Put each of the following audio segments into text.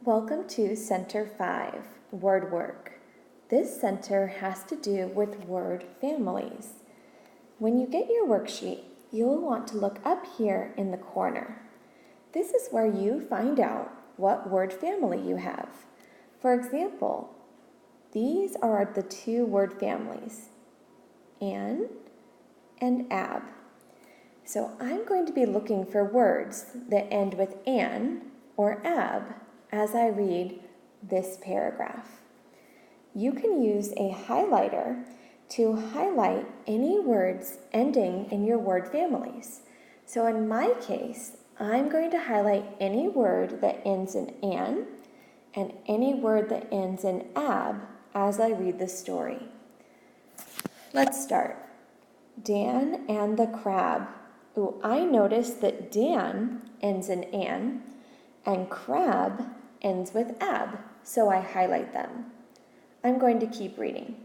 Welcome to Center 5, Word Work. This center has to do with word families. When you get your worksheet, you'll want to look up here in the corner. This is where you find out what word family you have. For example, these are the two word families, an and ab. So I'm going to be looking for words that end with an or ab as I read this paragraph. You can use a highlighter to highlight any words ending in your word families. So in my case, I'm going to highlight any word that ends in an and any word that ends in ab as I read the story. Let's start. Dan and the crab. Ooh, I noticed that Dan ends in an and crab ends with ab, so I highlight them. I'm going to keep reading.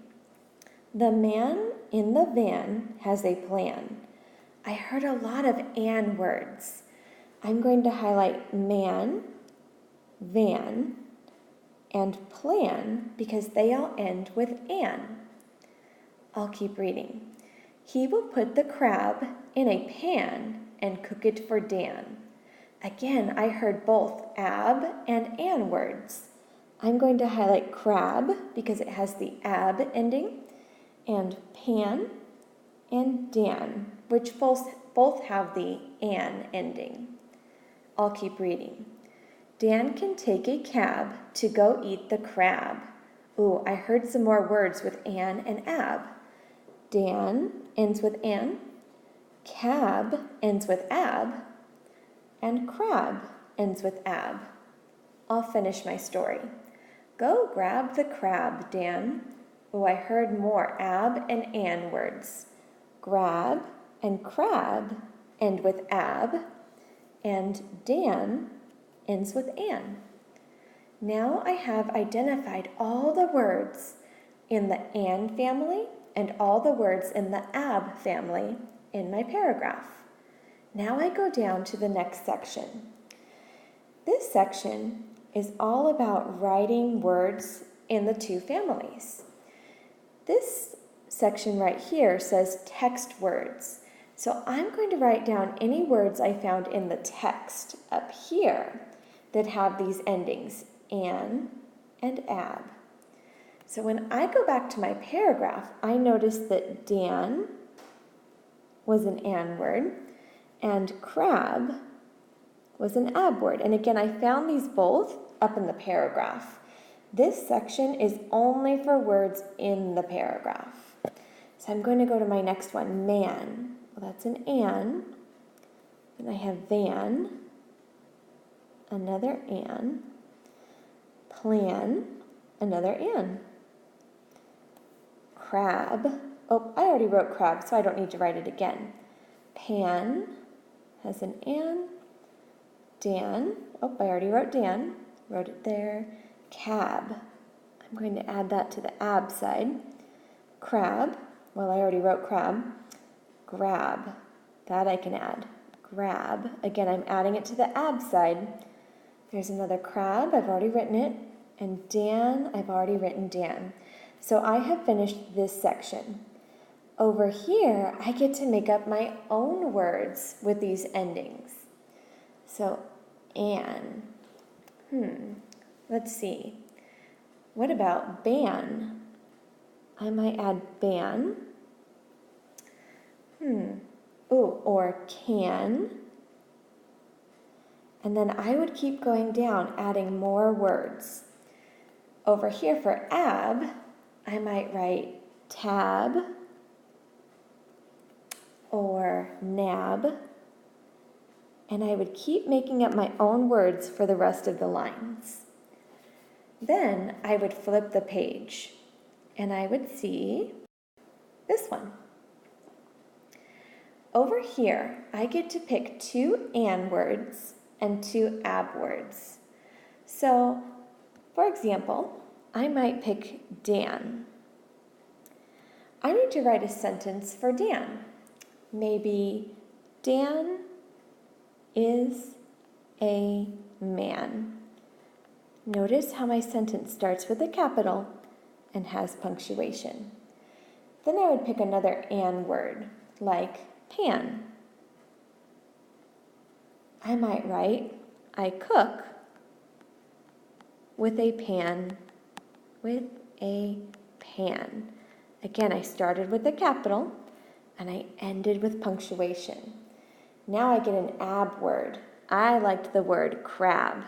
The man in the van has a plan. I heard a lot of an words. I'm going to highlight man, van, and plan because they all end with an. I'll keep reading. He will put the crab in a pan and cook it for Dan. Again, I heard both ab and an words. I'm going to highlight crab because it has the ab ending, and pan and Dan, which both have the an ending. I'll keep reading. Dan can take a cab to go eat the crab. Ooh, I heard some more words with an and ab. Dan ends with an, cab ends with ab, and crab ends with ab. I'll finish my story. Go grab the crab, Dan. Oh, I heard more ab and an words. Grab and crab end with ab, and Dan ends with an. Now I have identified all the words in the an family and all the words in the ab family in my paragraph. Now I go down to the next section. This section is all about writing words in the two families. This section right here says text words. So I'm going to write down any words I found in the text up here that have these endings, an and ab. So when I go back to my paragraph, I notice that Dan was an an word, and crab was an ab word. And again, I found these both up in the paragraph. This section is only for words in the paragraph. So I'm going to go to my next one, man. Well, that's an an. Then I have van, another an, plan, another an. Crab, oh, I already wrote crab, so I don't need to write it again. Pan has an an. Dan, oh, I already wrote Dan, wrote it there. Cab, I'm going to add that to the ab side. Crab, well, I already wrote crab. Grab, that I can add. Grab, again, I'm adding it to the ab side. There's another crab, I've already written it. And Dan, I've already written Dan. So I have finished this section. Over here, I get to make up my own words with these endings. So, an. Let's see. What about ban? I might add ban. Or can. And then I would keep going down, adding more words. Over here for ab, I might write tab or nab. And I would keep making up my own words for the rest of the lines. Then I would flip the page and I would see this one. Over here, I get to pick two an words and two ab words. So, for example, I might pick Dan. I need to write a sentence for Dan. Maybe Dan is a man. Notice how my sentence starts with a capital and has punctuation. Then I would pick another "and" word, like pan. I might write, I cook with a pan, with a pan. Again, I started with a capital and I ended with punctuation. Now I get an ab word. I liked the word crab.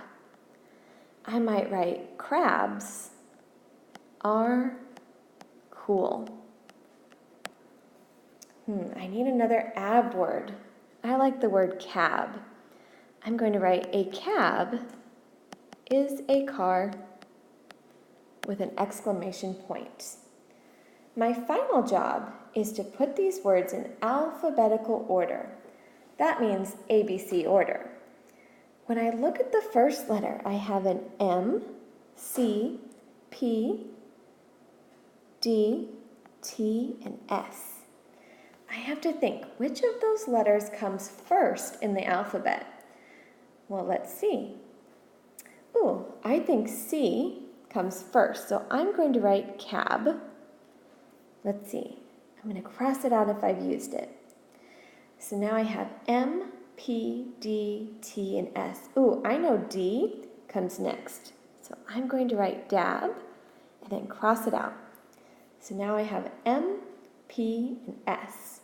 I might write, crabs are cool. I need another ab word. I like the word cab. I'm going to write, a cab is a car with an exclamation point. My final job is to put these words in alphabetical order. That means ABC order. When I look at the first letter, I have an M, C, P, D, T, and S. I have to think, which of those letters comes first in the alphabet? Well, let's see. I think C comes first, so I'm going to write cab. Let's see. I'm going to cross it out if I've used it. So now I have M, P, D, T, and S. I know D comes next. So I'm going to write dab and then cross it out. So now I have M, P, and S.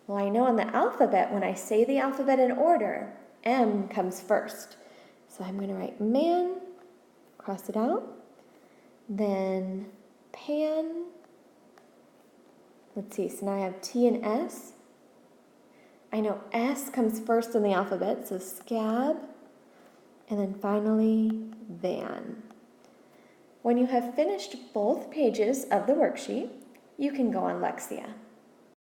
Well, I know in the alphabet, when I say the alphabet in order, M comes first. So I'm going to write man, cross it out, then pan. Let's see, so now I have T and S. I know S comes first in the alphabet, so scab, and then finally van. When you have finished both pages of the worksheet, you can go on Lexia.